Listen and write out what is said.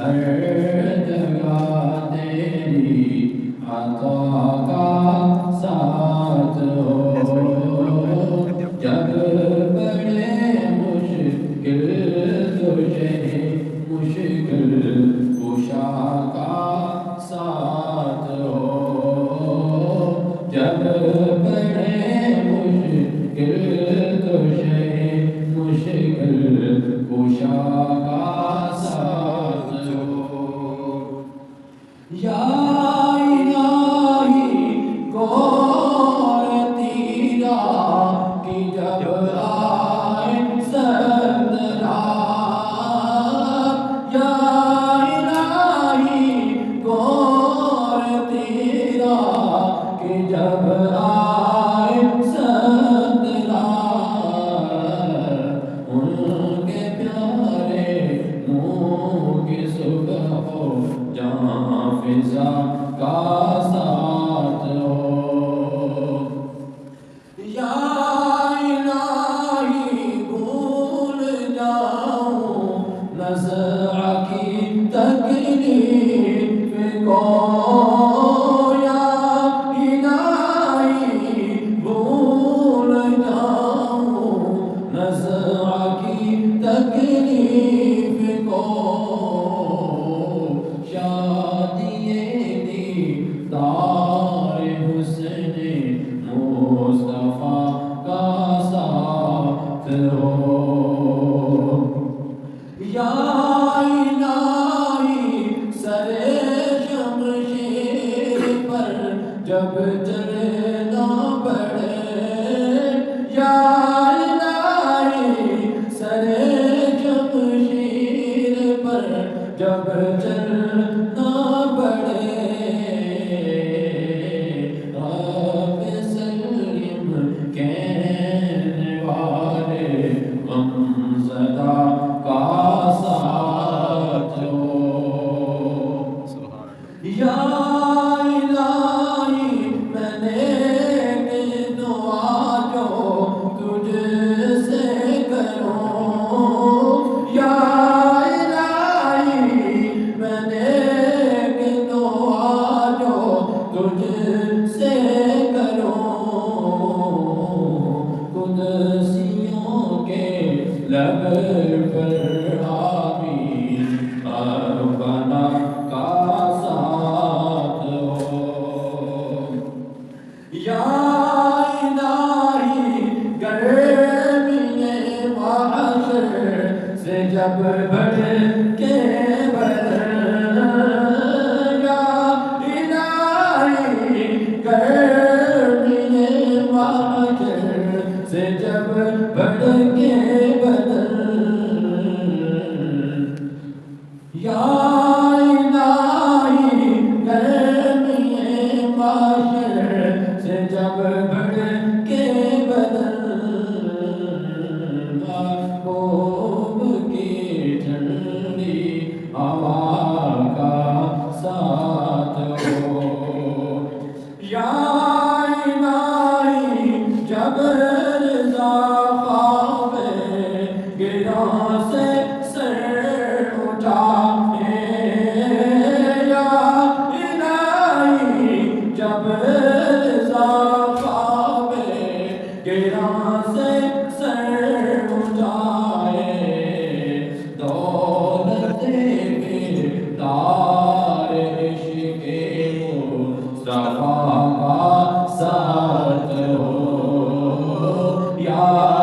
ہر جگہ تیری عطا کا ساتھ ہو جب بڑے مشکل تجھے مشکل کشا کا ساتھ ہو جب بڑے مشکل تجھے مشکل کشا کا ساتھ ہو یا الہی کون تیرا کہ جب آئے سخت رات یا الہی کون تیرا کہ جب آئے سخت رات ان کے پیارے منہ کی صبح ہو جہاں فضا کا ساتھ ہو یا الہی بھول جاؤں نزع کی تکلیف کو یا الہی بھول جاؤں نزع کی تکلیف کو دیدار حسن مصطفیٰ کا ساتھ ہو یا الہی سر شمشیر پر جب چلنا پڑے یا الہی سر شمشیر پر جب چلنا پڑے رب سلم کہنے والے غمزدہ کا ساتھ ہو یا الہی میں نے دعا جو تجھ سے کروں یا تجھ سے کروں قدسیوں کے لب پر آمین ربنا کا ساتھ ہو یا الہی گرمی معاشر سے جب بڑھ کے بدر گرمی معاشر سے جب بڑھ کے بدر یا الہی گرمی معاشر سے جب بڑھ کے بدر محبوب کی ٹھنڈی ہوا کا ساتھ ہو یا الہی جب رضا خواب گراں سے سر اٹھائے یا الہی جب رضا خواب گراں سے سر اٹھائے دولت دار عشق مصطفیٰ کا ساتھ ہو یا